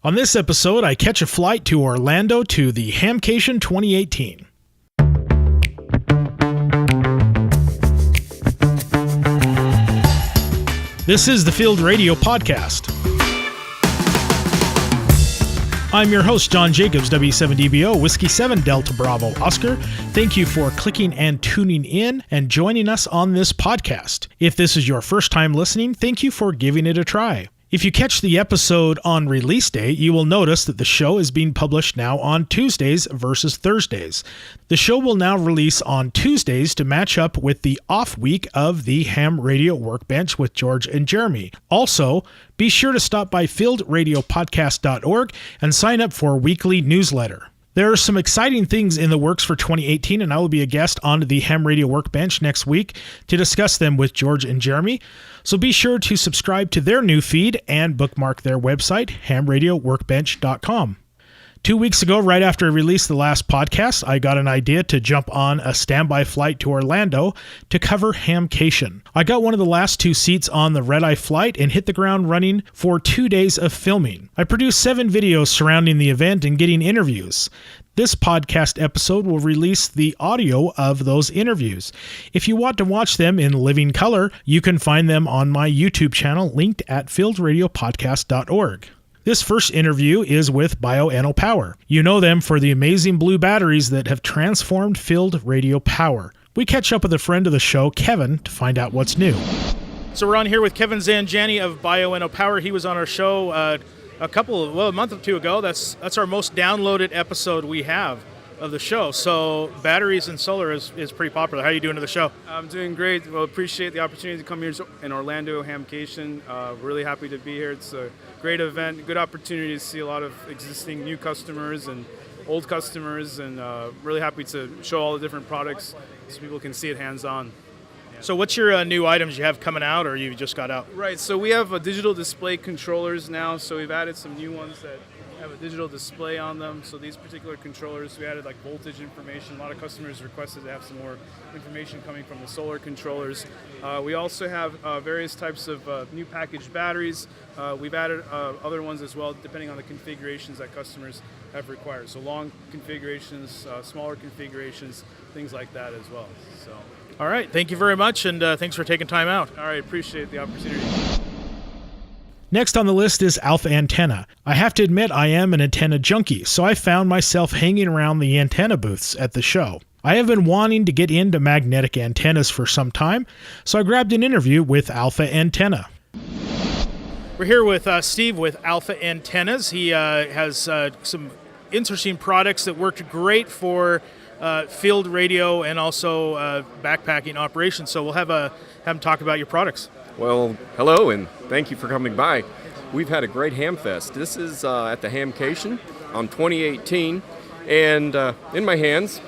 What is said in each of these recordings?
On this episode, I catch a flight to Orlando to the Hamcation 2018. This is the Field Radio Podcast. I'm your host, John Jacobs, W7DBO, Whiskey 7 Delta Bravo Oscar. Thank you for clicking and tuning in and joining us on this podcast. If this is your first time listening, thank you for giving it a try. If you catch the episode on release day, you will notice that the show is being published now on Tuesdays versus Thursdays. The show will now release on Tuesdays to match up with the off week of the Ham Radio Workbench with George and Jeremy. Also, be sure to stop by fieldradiopodcast.org and sign up for a weekly newsletter. There are some exciting things in the works for 2018, and I will be a guest on the Ham Radio Workbench next week to discuss them with George and Jeremy. So be sure to subscribe to their new feed and bookmark their website, hamradioworkbench.com. 2 weeks ago, right after I released the last podcast, I got an idea to jump on a standby flight to Orlando to cover Hamcation. I got one of the last two seats on the red-eye flight and hit the ground running for 2 days of filming. I produced 7 videos surrounding the event and getting interviews. This podcast episode will release the audio of those interviews. If you want to watch them in living color, you can find them on my YouTube channel linked at fieldradiopodcast.org. This first interview is with Bioenno Power. You know them for the amazing blue batteries that have transformed field radio power. We catch up with a friend of the show, Kevin, to find out what's new. So we're on here with Kevin Zanjani of Bioenno Power. He was on our show a month or two ago. That's our most downloaded episode we have of the show. So batteries and solar is pretty popular. How are you doing to the show? I'm doing great. Well, appreciate the opportunity to come here in Orlando Hamcation. Really happy to be here. It's a great event, good opportunity to see a lot of existing new customers and old customers, and really happy to show all the different products so people can see it hands-on. So what's your new items you have coming out, or you just got out? Right, so we have digital display controllers now, so we've added some new ones that have a digital display on them. So these particular controllers, we added like voltage information. A lot of customers requested to have some more information coming from the solar controllers. We also have various types of new packaged batteries. We've added other ones as well, depending on the configurations that customers have required. So long configurations, smaller configurations, things like that as well. So. All right, thank you very much, and thanks for taking time out. All right, appreciate the opportunity. Next on the list is Alpha Antenna. I have to admit I am an antenna junkie, so I found myself hanging around the antenna booths at the show. I have been wanting to get into magnetic antennas for some time, so I grabbed an interview with Alpha Antenna. We're here with Steve with Alpha Antennas. He has some interesting products that worked great for field radio and also backpacking operations. So we'll have him talk about your products. Well, hello, and thank you for coming by. We've had a great hamfest. This is at the Hamcation on 2018, and in my hands,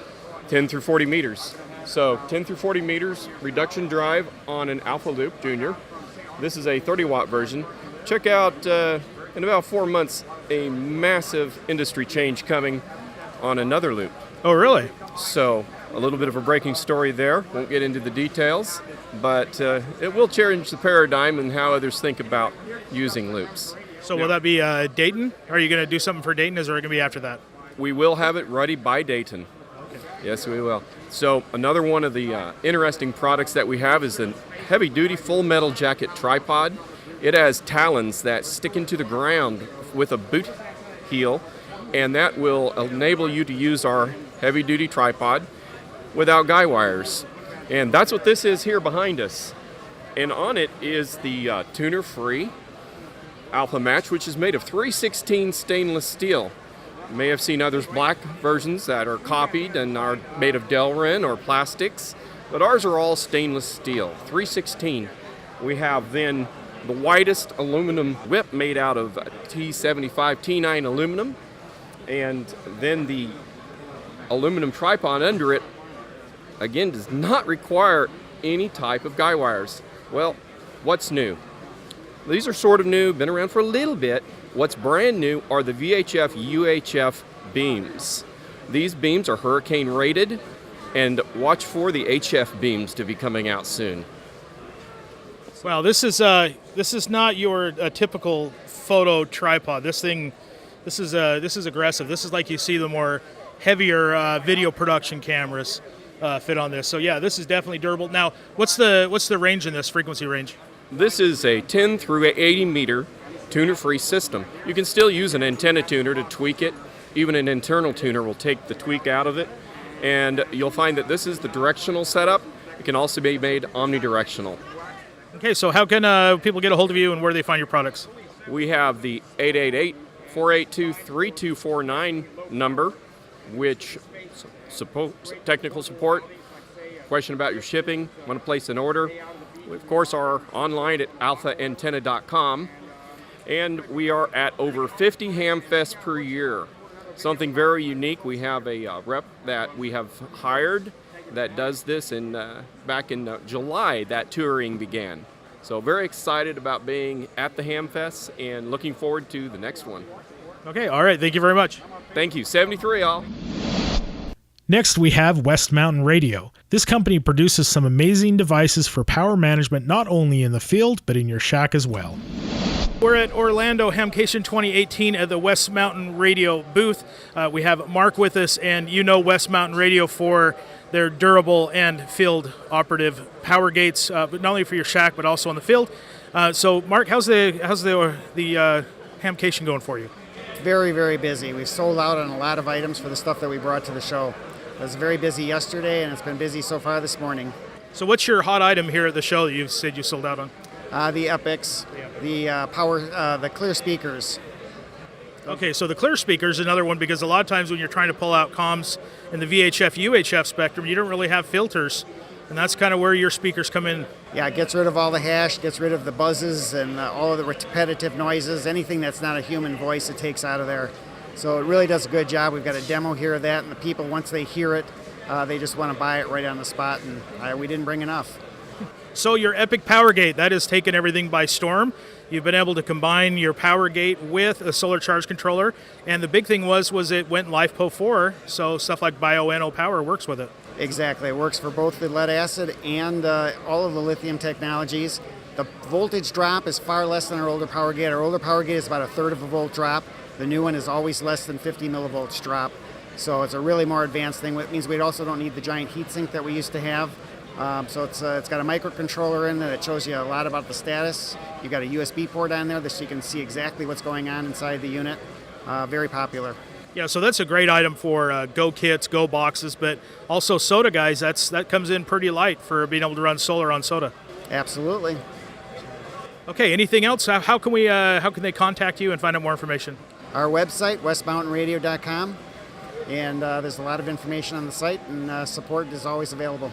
10 through 40 meters. So 10 through 40 meters, reduction drive on an Alpha Loop Junior. This is a 30-watt version. Check out, in about 4 months, a massive industry change coming on another loop. Oh, really? So a little bit of a breaking story there. Won't get into the details, but it will change the paradigm and how others think about using loops. So will that be Dayton? Are you going to do something for Dayton? Is it going to be after that? We will have it ready by Dayton. Okay. Yes, we will. So another one of the interesting products that we have is a heavy-duty full metal jacket tripod. It has talons that stick into the ground with a boot heel, and that will enable you to use our heavy-duty tripod without guy wires. And that's what this is here behind us. And on it is the tuner-free Alpha Match, which is made of 316 stainless steel. You may have seen others black versions that are copied and are made of Delrin or plastics, but ours are all stainless steel, 316. We have then the widest aluminum whip made out of T75 T9 aluminum, and then the aluminum tripod under it, again, does not require any type of guy wires. Well, what's new? These are sort of new, been around for a little bit. What's brand new are the VHF UHF beams. These beams are hurricane rated, and watch for the HF beams to be coming out soon. Wow, this is not your typical photo tripod. This thing This is aggressive. This is like you see the more heavier video production cameras fit on this. So yeah, this is definitely durable. Now, what's the range in this, frequency range? This is a 10 through 80 meter tuner-free system. You can still use an antenna tuner to tweak it. Even an internal tuner will take the tweak out of it. And you'll find that this is the directional setup. It can also be made omnidirectional. Okay, so how can people get a hold of you and where do they find your products? We have the 888-482-3249 number, which technical support, question about your shipping, want to place an order. We, of course, are online at alphaantenna.com, and we are at over 50 hamfests per year. Something very unique, we have a rep that we have hired that does this, and back in July that touring began. So very excited about being at the hamfests and looking forward to the next one. Okay, all right, thank you very much. Thank you, 73 all. Next, we have West Mountain Radio. This company produces some amazing devices for power management, not only in the field, but in your shack as well. We're at Orlando Hamcation 2018 at the West Mountain Radio booth. We have Mark with us, and you know West Mountain Radio for their durable and field operative power gates, but not only for your shack, but also on the field. So, Mark, how's the Hamcation going for you? Very, very busy. We've sold out on a lot of items for the stuff that we brought to the show. It was very busy yesterday, and it's been busy so far this morning. So what's your hot item here at the show that you said you sold out on? The Epics, the power, the clear speakers. Okay, so the clear speaker is another one, because a lot of times when you're trying to pull out comms in the VHF, UHF spectrum, you don't really have filters, and that's kind of where your speakers come in. Yeah, it gets rid of all the hash, gets rid of the buzzes and all of the repetitive noises, anything that's not a human voice it takes out of there. So it really does a good job. We've got a demo here of that, and the people, once they hear it, they just want to buy it right on the spot, and we didn't bring enough. So your Epic Power Gate, that has taken everything by storm. You've been able to combine your Power Gate with a solar charge controller, and the big thing was it went LiFePO 4, so stuff like Bioenno Power works with it. Exactly. It works for both the lead acid and all of the lithium technologies. The voltage drop is far less than our older Power Gate. Our older Power Gate is about 1/3 of a volt drop. The new one is always less than 50 millivolts drop. So it's a really more advanced thing. It means we also don't need the giant heatsink that we used to have. So it's got a microcontroller in there that shows you a lot about the status. You've got a USB port on there so you can see exactly what's going on inside the unit. Very popular. Yeah, so that's a great item for Go kits, Go boxes, but also SOTA guys. That comes in pretty light for being able to run solar on SOTA. Absolutely. Okay, anything else? How can they contact you and find out more information? Our website, westmountainradio.com, and there's a lot of information on the site, and support is always available.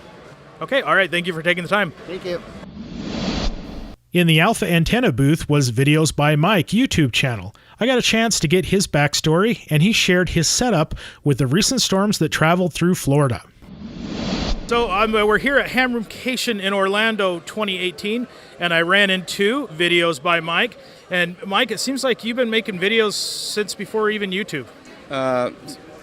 Okay, all right, thank you for taking the time. Thank you. In the Alpha Antenna booth was Videos by Mike YouTube channel. I got a chance to get his backstory, and he shared his setup with the recent storms that traveled through Florida. So we're here at Hamcation in Orlando 2018, and I ran into Videos by Mike. And Mike, it seems like you've been making videos since before even YouTube.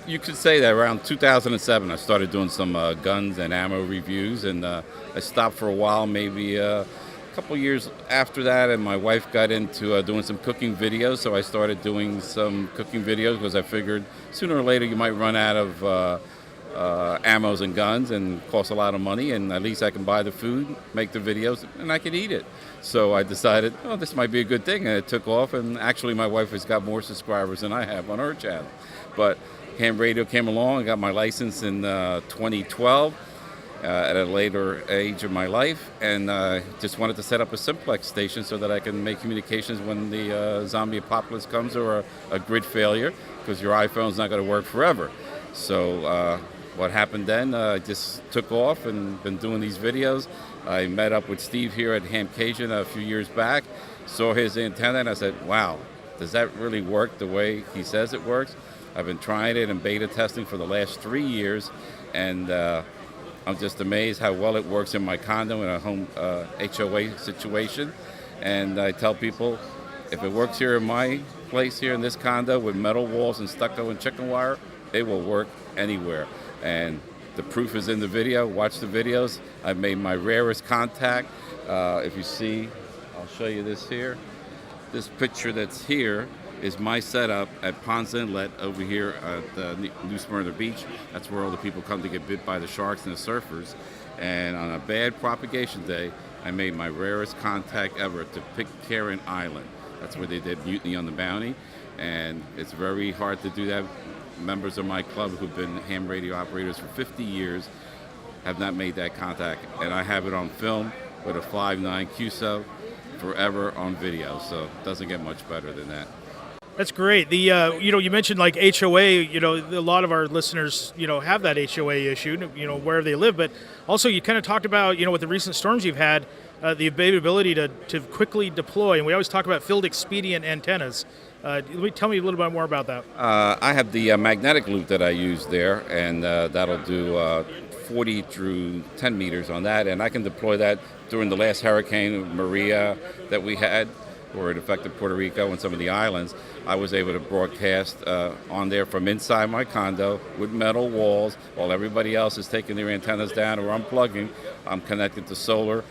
You could say that around 2007 I started doing some guns and ammo reviews, and I stopped for a while, maybe a couple years after that, and my wife got into doing some cooking videos, so I started doing some cooking videos because I figured sooner or later you might run out of ammos and guns and cost a lot of money, and at least I can buy the food, make the videos, and I can eat it. So I decided, oh, this might be a good thing, and it took off, and actually my wife has got more subscribers than I have on her channel. But ham radio came along. I got my license in 2012 at a later age of my life, and just wanted to set up a simplex station so that I can make communications when the zombie apocalypse comes or a grid failure, because your iPhone's not going to work forever. So what happened then, I just took off and been doing these videos. I met up with Steve here at Hamcation a few years back, saw his antenna, and I said, wow, does that really work the way he says it works? I've been trying it and beta testing for the last 3 years, and I'm just amazed how well it works in my condo in a home HOA situation. And I tell people, if it works here in my place here in this condo with metal walls and stucco and chicken wire, it will work anywhere. And the proof is in the video. Watch the videos. I've made my rarest contact. If you see, I'll show you this here. This picture that's here is my setup at Ponds Inlet over here at New Smyrna Beach. That's where all the people come to get bit by the sharks and the surfers. And on a bad propagation day, I made my rarest contact ever to Pitcairn Island. That's where they did Mutiny on the Bounty, and it's very hard to do that. Members of my club who've been ham radio operators for 50 years have not made that contact, and I have it on film with a 5.9 QSO forever on video, so it doesn't get much better than that. That's great. The you mentioned like HOA. A lot of our listeners have that HOA issue. Where they live, but also you kind of talked about with the recent storms you've had, the ability to quickly deploy. And we always talk about field expedient antennas. Tell me a little bit more about that. I have the magnetic loop that I use there, and that'll do 40 through 10 meters on that, and I can deploy that during the last hurricane, Maria, that we had, where it affected Puerto Rico and some of the islands. I was able to broadcast on there from inside my condo with metal walls while everybody else is taking their antennas down or unplugging. I'm connected to solar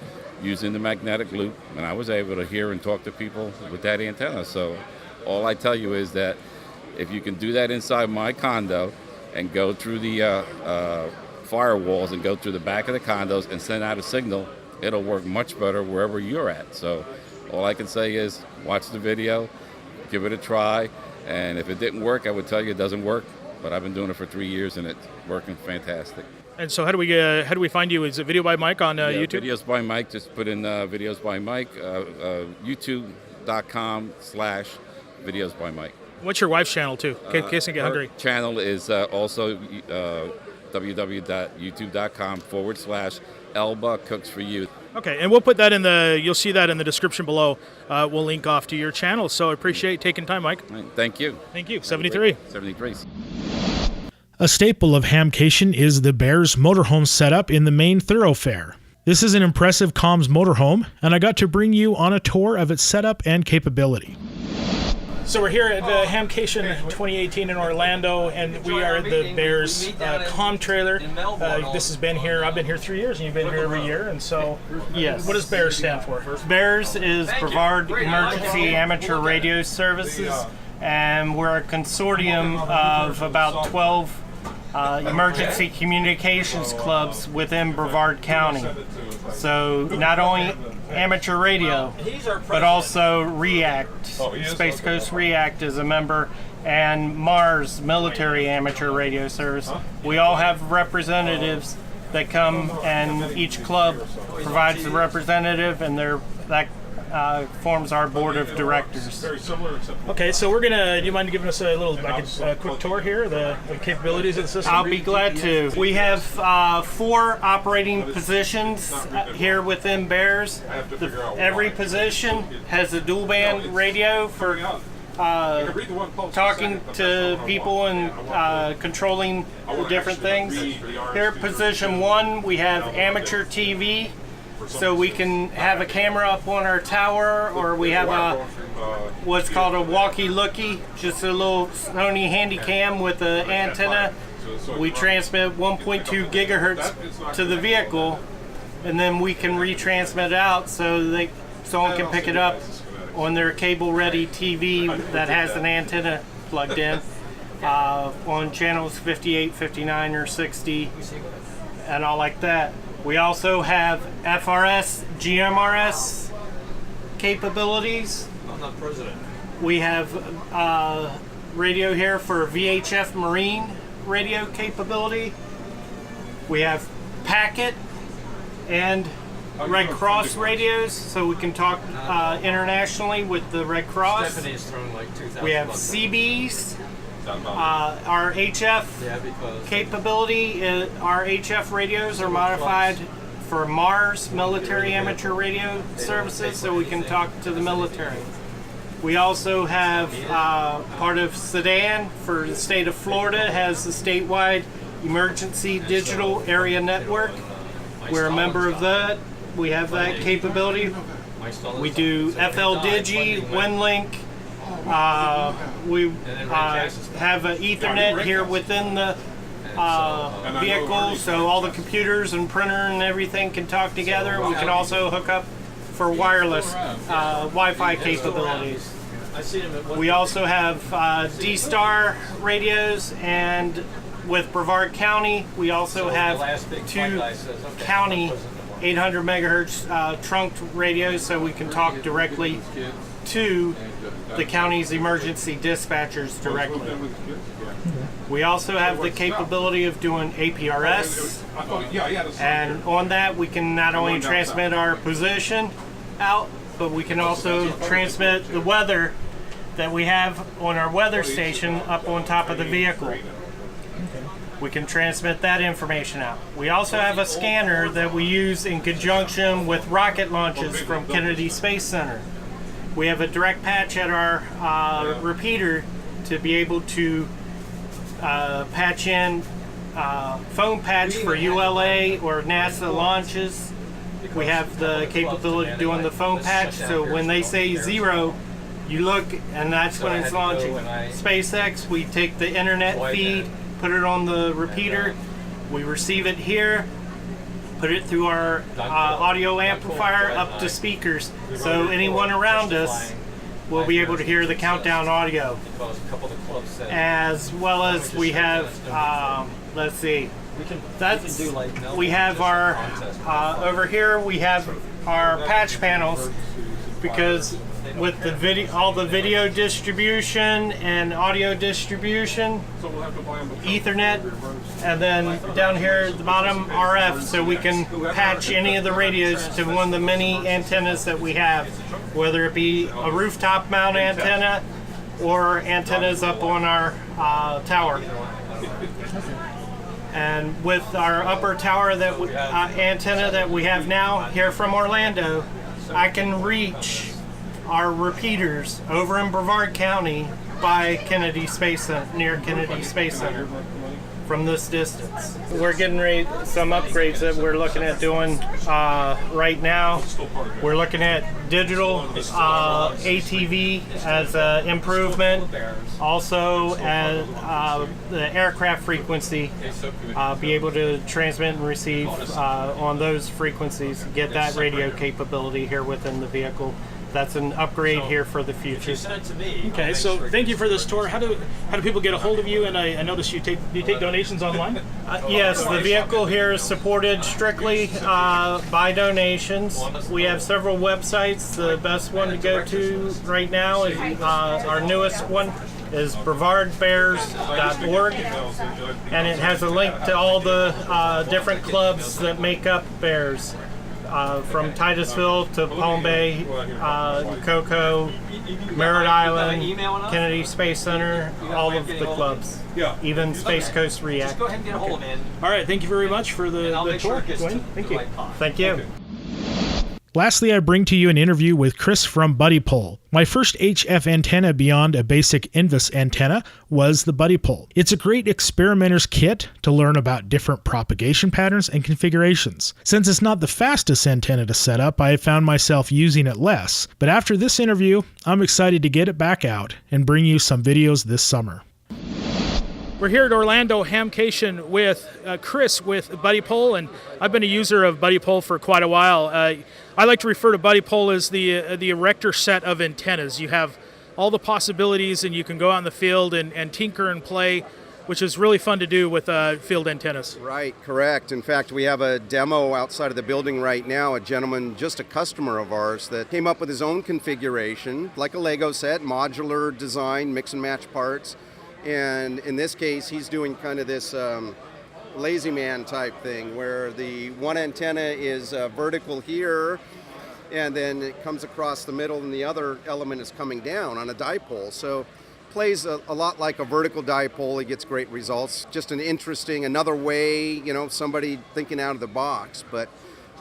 using the magnetic loop, and I was able to hear and talk to people with that antenna. So all I tell you is that if you can do that inside my condo and go through the firewalls and go through the back of the condos and send out a signal, it'll work much better wherever you're at. So all I can say is watch the video, give it a try, and if it didn't work, I would tell you it doesn't work, but I've been doing it for 3 years and it's working fantastic. And so how do we find you? Is it Video by Mike on YouTube? Videos by Mike, just put in Videos by Mike, youtube.com/Videos by Mike. What's your wife's channel too, in case I get hungry? Channel is also www.youtube.com/Elba Cooks for You. Okay, and we'll put that you'll see that in the description below. We'll link off to your channel, so I appreciate taking time, Mike. Thank you. Thank you. 73. 73. A staple of Hamcation is the Bears motorhome setup in the main thoroughfare. This is an impressive comms motorhome, and I got to bring you on a tour of its setup and capability. So we're here at Hamcation 2018 in Orlando, and we are at the Bears comm trailer. This has been here. I've been here 3 years, and you've been here every year. And so, yes. What does Bears stand for? Bears is Brevard Emergency Amateur Radio Services, and we're a consortium of about 12 emergency communications clubs within Brevard County. So not only amateur radio, but also REACT, Space Coast REACT is a member, and Mars Military Amateur Radio Service. We all have representatives that come, and each club provides a representative, and that forms our board of directors. Okay, so do you mind giving us a little, a quick tour here, the capabilities of the system? I'll be glad to. We have 4 operating positions here within Bears. Every position has a dual band radio for talking to people and controlling different things. Here at position 1, we have amateur TV. So we can have a camera up on our tower, or we have what's called a walkie-lookie, just a little Sony Handycam with an antenna. We transmit 1.2 gigahertz to the vehicle, and then we can retransmit out so someone can pick it up on their cable-ready TV that has an antenna plugged in on channels 58, 59, or 60, and all like that. We also have FRS, GMRS capabilities. I'm not president. We have radio here for VHF Marine radio capability. We have packet and Red Cross radios, so we can talk internationally with the Red Cross. Stephanie's thrown like 2,000. We have CBs. Our HF capability, our HF radios are modified for Mars Military Amateur Radio Services, so we can talk to the military. We also have part of Sedan for the state of Florida, has the statewide Emergency Digital Area Network. We're a member of that. We have that capability. We do FL Digi, WinLink. We have an Ethernet here within the vehicle, so all the computers and printer and everything can talk together. We can also hook up for wireless Wi-Fi capabilities. We also have D-Star radios, and with Brevard County, we also have 2 county 800 megahertz trunked radios, so we can talk directly to the county's emergency dispatchers directly. We also have the capability of doing APRS, and on that we can not only transmit our position out, but we can also transmit the weather that we have on our weather station up on top of the vehicle. We can transmit that information out. We also have a scanner that we use in conjunction with rocket launches from Kennedy Space Center. We have a direct patch at our repeater to be able to patch in phone patch for ULA or NASA launches. We have the capability of doing the phone patch, so when they say 0, you look and that's when it's launching. SpaceX, we take the internet feed, put it on the repeater, we receive it here, put it through our audio amplifier up to speakers, so anyone around us will be able to hear the countdown audio. As well as we have, let's see, we have our, over here we have our patch panels, because with the video, all the video distribution and audio distribution, Ethernet, and then down here at the bottom RF, so we can patch any of the radios to one of the many antennas that we have, whether it be a rooftop mount antenna or antennas up on our tower. And with our upper tower that antenna that we have now here from Orlando, I can reach our repeaters over in Brevard County by Kennedy Space Center, near Kennedy Space Center, from this distance. We're getting ready some upgrades that we're looking at doing right now. We're looking at digital ATV as an improvement, also as the aircraft frequency, be able to transmit and receive on those frequencies, get that radio capability here within the vehicle. That's an upgrade here for the future. Okay, so thank you for this tour. How do people get a hold of you? And I notice do you take donations online? Yes, the vehicle here is supported strictly by donations. We have several websites. The best one to go to right now is our newest one is brevardbears.org, and it has a link to all the different clubs that make up Bears. From Titusville to Palm Bay, Cocoa, Merritt Island, Kennedy Space Center, all of the clubs, even Space Coast React. Go ahead and get a hold of him. All right, thank you very much for the tour, Dwayne. Thank you. Thank you. Lastly, I bring to you an interview with Chris from Buddipole. My first HF antenna beyond a basic Invis antenna was the Buddipole. It's a great experimenter's kit to learn about different propagation patterns and configurations. Since it's not the fastest antenna to set up, I have found myself using it less. But after this interview, I'm excited to get it back out and bring you some videos this summer. We're here at Orlando Hamcation with Chris with Buddipole, and I've been a user of Buddipole for quite a while. I like to refer to Buddipole as the erector set of antennas. You have all the possibilities, and you can go out in the field and tinker and play, which is really fun to do with field antennas. Right, correct. In fact, we have a demo outside of the building right now, a gentleman, just a customer of ours, that came up with his own configuration, like a Lego set, modular design, mix and match parts. And in this case, he's doing kind of this lazy man type thing where the one antenna is vertical here, and then it comes across the middle and the other element is coming down on a dipole. So plays a lot like a vertical dipole. He gets great results. Just an interesting, another way, somebody thinking out of the box. But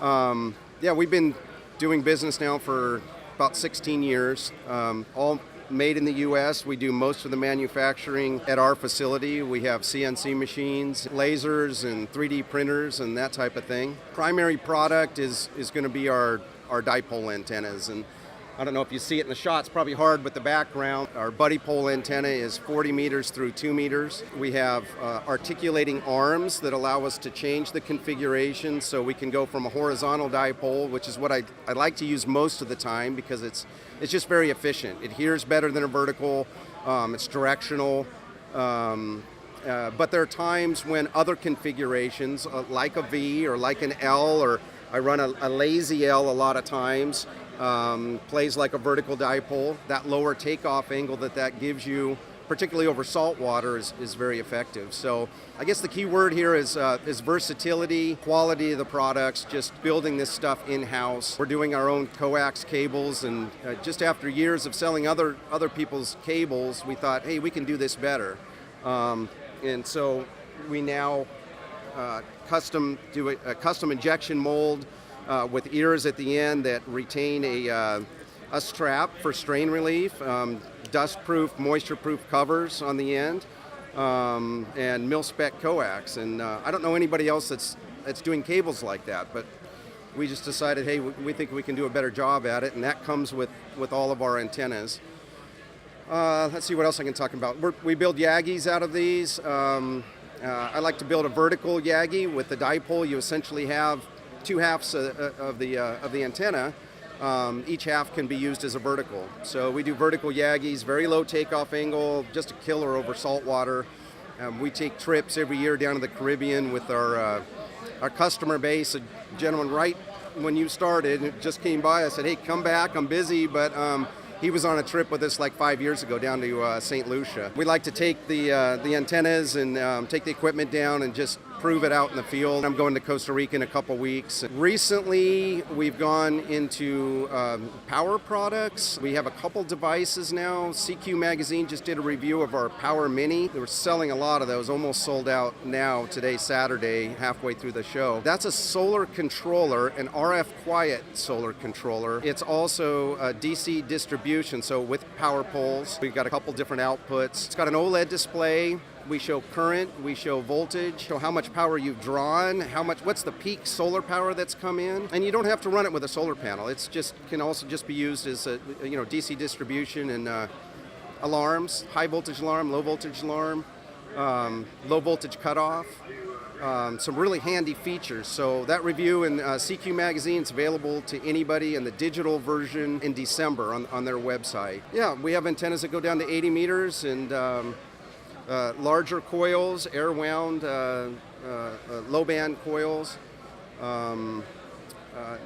yeah, we've been doing business now for about 16 years, all made in the U.S. We do most of the manufacturing at our facility. We have CNC machines, lasers, and 3D printers, and that type of thing. Primary product is going to be our dipole antennas, and I don't know if you see it in the shot, it's probably hard with the background. Our Buddipole antenna is 40 meters through 2 meters. We have articulating arms that allow us to change the configuration, so we can go from a horizontal dipole, which is what I like to use most of the time because it's just very efficient. It hears better than a vertical, it's directional, but there are times when other configurations, like a V or like an L, or I run a lazy L a lot of times, plays like a vertical dipole. That lower takeoff angle that gives you, particularly over salt water, is very effective. So I guess the key word here is versatility, quality of the products, just building this stuff in-house. We're doing our own coax cables, and just after years of selling other people's cables, we thought, hey, we can do this better. And so we now do a custom injection mold with ears at the end that retain a strap for strain relief, dust-proof, moisture-proof covers on the end, and mil-spec coax. And I don't know anybody else that's doing cables like that, but we just decided, hey, we think we can do a better job at it, and that comes with all of our antennas. Let's see what else I can talk about. We build Yagis out of these. I like to build a vertical Yagi with the dipole. You essentially have two halves of the antenna. Each half can be used as a vertical. So we do vertical Yagis, very low takeoff angle, just a killer over salt water. We take trips every year down to the Caribbean with our customer base. A gentleman right when you started just came by. I said, hey, come back, I'm busy, but he was on a trip with us like 5 years ago down to St. Lucia. We like to take the antennas and take the equipment down and just prove it out in the field. I'm going to Costa Rica in a couple weeks. Recently, we've gone into power products. We have a couple devices now. CQ Magazine just did a review of our Power Mini. They were selling a lot of those, almost sold out now, today, Saturday, halfway through the show. That's a solar controller, an RF quiet solar controller. It's also a DC distribution, so with power poles. We've got a couple different outputs. It's got an OLED display. We show current, we show voltage, show how much power you've drawn, what's the peak solar power that's come in. And you don't have to run it with a solar panel. It's can also just be used as a DC distribution and alarms, high voltage alarm, low voltage alarm, low voltage cutoff. Some really handy features. So that review in CQ Magazine is available to anybody in the digital version in December on their website. Yeah, we have antennas that go down to 80 meters and larger coils, air-wound, low-band coils,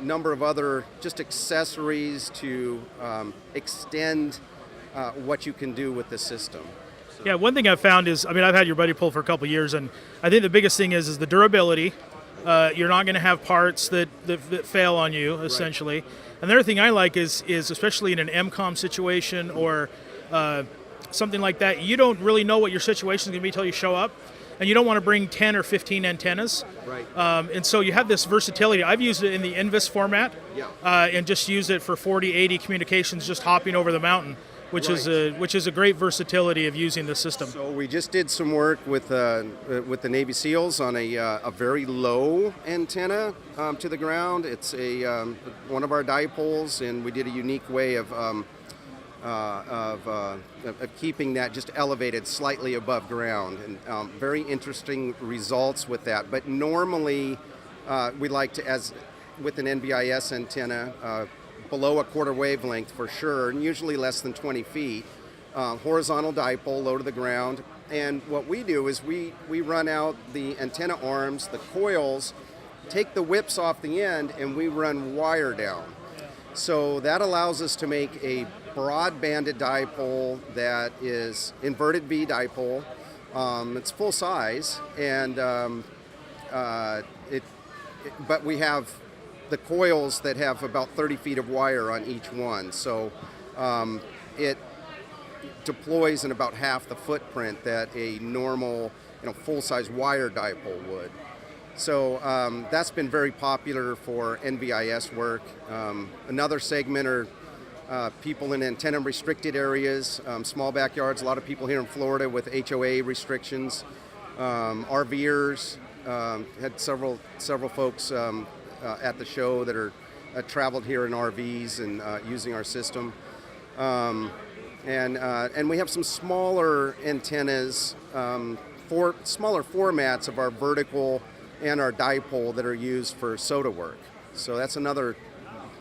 number of other just accessories to extend what you can do with the system. So. Yeah, one thing I've found is, I've had your Buddipole for a couple of years, and I think the biggest thing is the durability. You're not going to have parts that fail on you, essentially. Right. And the other thing I like is especially in an MCOM situation or something like that, you don't really know what your situation is going to be until you show up, and you don't want to bring 10 or 15 antennas. Right. And so you have this versatility. I've used it in the Invis format, and just use it for 40, 80 communications, just hopping over the mountain, which is a great versatility of using the system. So we just did some work with the Navy SEALs on a very low antenna to the ground. It's one of our dipoles, and we did a unique way of keeping that just elevated slightly above ground, and very interesting results with that. But normally we like to, as with an NBIS antenna, below a quarter wavelength for sure, and usually less than 20 feet, horizontal dipole low to the ground. And what we do is we run out the antenna arms, the coils, take the whips off the end, and we run wire down. So that allows us to make a broad-banded dipole that is inverted V dipole. It's full size, and but we have the coils that have about 30 feet of wire on each one. So it deploys in about half the footprint that a normal, full-size wire dipole would. So that's been very popular for NBIS work. Another segment are people in antenna restricted areas, small backyards. A lot of people here in Florida with HOA restrictions. RVers, had several folks at the show that are traveled here in RVs and using our system. And we have some smaller antennas, for smaller formats of our vertical and our dipole that are used for SOTA work. So that's another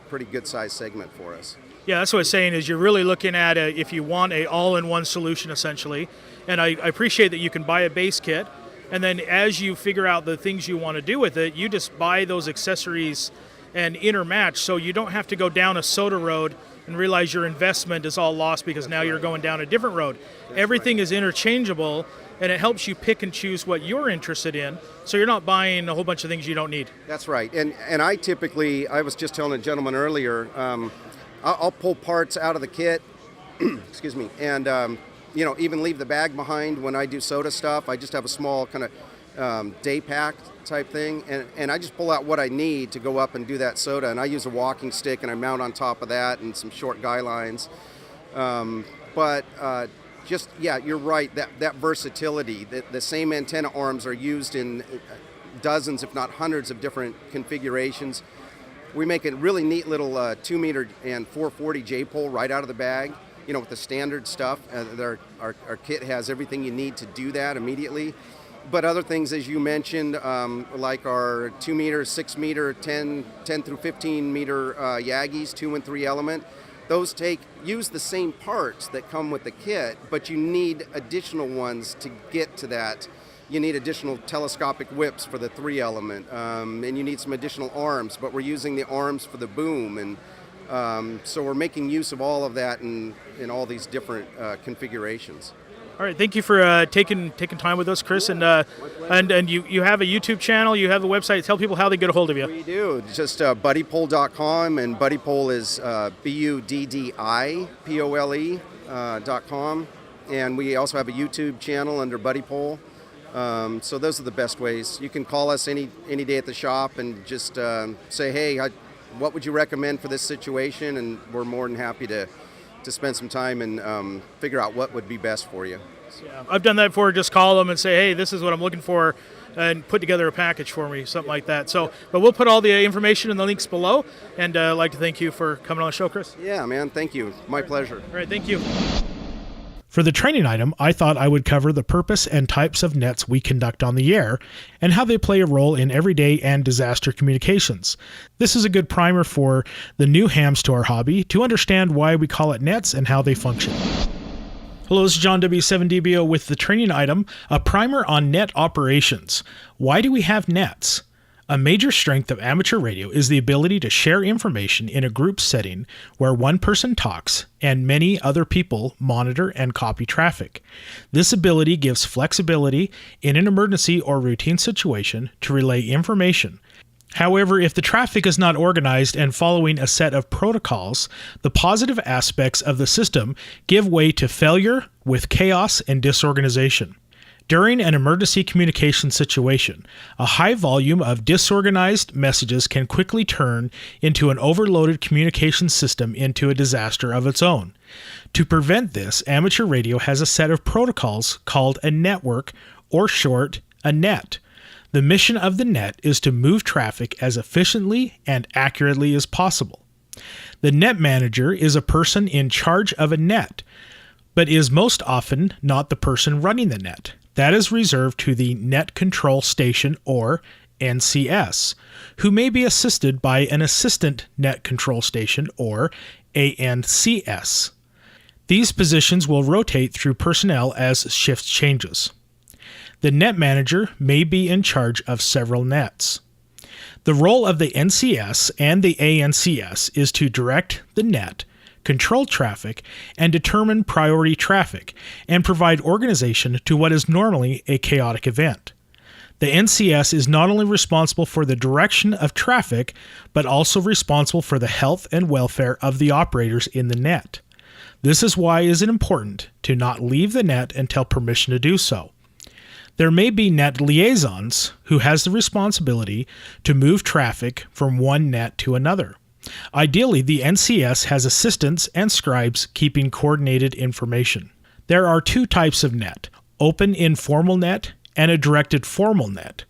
pretty good size segment for us. Yeah, that's what I was saying is you're really looking at if you want a all-in-one solution essentially. And I appreciate that you can buy a base kit, and then as you figure out the things you want to do with it, you just buy those accessories and intermatch, so you don't have to go down a SOTA road and realize your investment is all lost because now you're going down a different road. Everything is interchangeable, and it helps you pick and choose what you're interested in, so you're not buying a whole bunch of things you don't need. That's right. And I typically, I was just telling a gentleman earlier, I'll pull parts out of the kit, excuse me, and even leave the bag behind when I do SOTA stuff. I just have a small kind of day pack type thing, and I just pull out what I need to go up and do that SOTA, and I use a walking stick and I mount on top of that and some short guy lines. You're right, that versatility, the same antenna arms are used in dozens, if not hundreds of different configurations. We make a really neat little 2 meter and 440 J-pole right out of the bag, with the standard stuff. Our kit has everything you need to do that immediately. But other things, as you mentioned, like our 2 meter, 6 meter, 10 through 15 meter Yagis, 2 and 3 element, those use the same parts that come with the kit, but you need additional ones to get to that. You need additional telescopic whips for the 3 element, and you need some additional arms, but we're using the arms for the boom, and so we're making use of all of that in all these different configurations. All right, thank you for taking time with us, Chris. And you have a YouTube channel, you have a website. Tell people how they get a hold of you. We do. Just buddipole.com, and Buddipole is buddipole.com. And we also have a YouTube channel under Buddipole. So those are the best ways. You can call us any day at the shop and just say, hey, what would you recommend for this situation? And we're more than happy to spend some time and figure out what would be best for you. Yeah, I've done that before. Just call them and say, hey, this is what I'm looking for, and put together a package for me, something like that. So, but we'll put all the information in the links below, and I'd like to thank you for coming on the show, Chris. Yeah, man, thank you. My pleasure. All right, thank you. For the training item, I thought I would cover the purpose and types of nets we conduct on the air and how they play a role in everyday and disaster communications. This is a good primer for the new hams to our hobby to understand why we call it nets and how they function. Hello, this is John W7DBO with the training item, a primer on net operations. Why do we have nets? A major strength of amateur radio is the ability to share information in a group setting where one person talks and many other people monitor and copy traffic. This ability gives flexibility in an emergency or routine situation to relay information. However, if the traffic is not organized and following a set of protocols, the positive aspects of the system give way to failure with chaos and disorganization. During an emergency communication situation, a high volume of disorganized messages can quickly turn into an overloaded communication system into a disaster of its own. To prevent this, amateur radio has a set of protocols called a network, or short, a net. The mission of the net is to move traffic as efficiently and accurately as possible. The net manager is a person in charge of a net, but is most often not the person running the net. That is reserved to the Net Control Station, or NCS, who may be assisted by an Assistant Net Control Station, or ANCS. These positions will rotate through personnel as shift changes. The net manager may be in charge of several nets. The role of the NCS and the ANCS is to direct the net, control traffic, and determine priority traffic, and provide organization to what is normally a chaotic event. The NCS is not only responsible for the direction of traffic, but also responsible for the health and welfare of the operators in the net. This is why it is important to not leave the net until permission to do so. There may be net liaisons who has the responsibility to move traffic from one net to another. Ideally, the NCS has assistants and scribes keeping coordinated information. There are two types of net, open informal net and a directed formal net.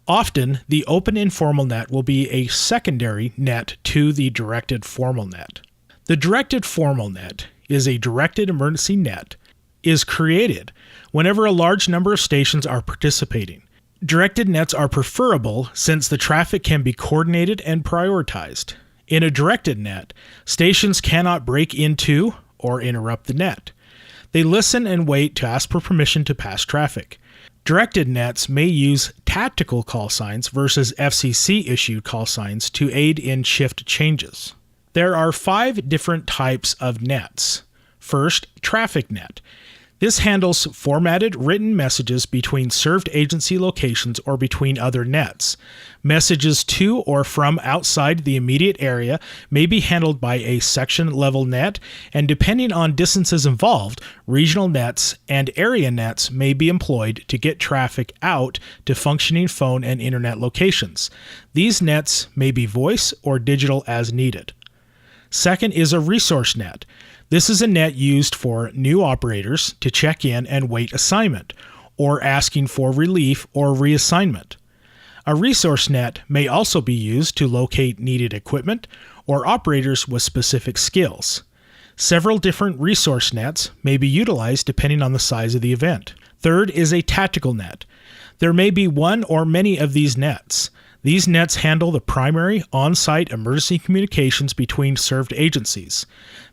Often, the open informal net will be a secondary net to the directed formal net. The directed formal net is a directed emergency net is created whenever a large number of stations are participating. Directed nets are preferable since the traffic can be coordinated and prioritized. In a directed net, stations cannot break into or interrupt the net. They listen and wait to ask for permission to pass traffic. Directed nets may use tactical call signs versus FCC-issued call signs to aid in shift changes. There are 5 different types of nets. First, traffic net. This handles formatted written messages between served agency locations or between other nets. Messages to or from outside the immediate area may be handled by a section-level net, and depending on distances involved, regional nets and area nets may be employed to get traffic out to functioning phone and internet locations. These nets may be voice or digital as needed. Second is a resource net. This is a net used for new operators to check in and wait assignment, or asking for relief or reassignment. A resource net may also be used to locate needed equipment or operators with specific skills. Several different resource nets may be utilized depending on the size of the event. Third is a tactical net. There may be one or many of these nets. These nets handle the primary on-site emergency communications between served agencies.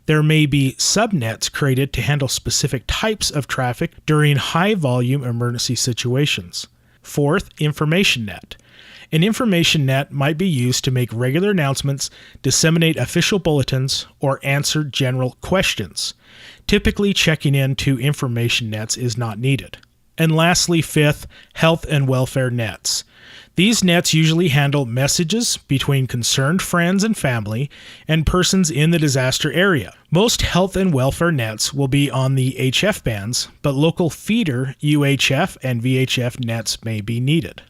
There may be subnets created to handle specific types of traffic during high-volume emergency situations. Fourth, information net. An information net might be used to make regular announcements, disseminate official bulletins, or answer general questions. Typically, checking into information nets is not needed. And lastly, fifth, health and welfare nets. These nets usually handle messages between concerned friends and family and persons in the disaster area. Most health and welfare nets will be on the HF bands, but local feeder UHF and VHF nets may be needed.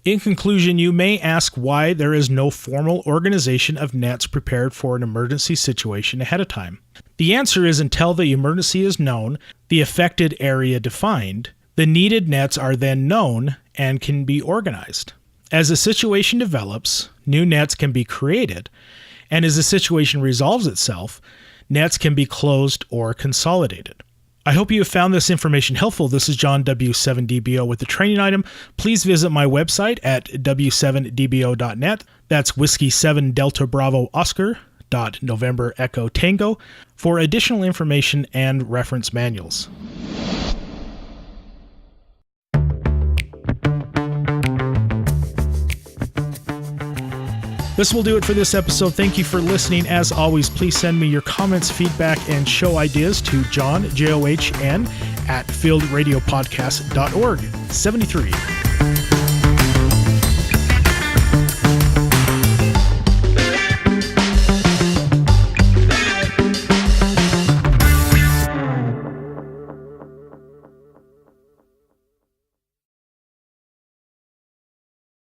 In conclusion, you may ask why there is no formal organization of nets prepared for an emergency situation ahead of time. The answer is until the emergency is known, the affected area defined, the needed nets are then known and can be organized. As the situation develops, new nets can be created, and as the situation resolves itself, nets can be closed or consolidated. I hope you have found this information helpful. This is John W7DBO with the training item. Please visit my website at w7dbo.net. That's Whiskey 7 Delta Bravo Oscar .November Echo Tango for additional information and reference manuals. This will do it for this episode. Thank you for listening. As always, please send me your comments, feedback, and show ideas to John, JOHN, at fieldradiopodcast.org. 73.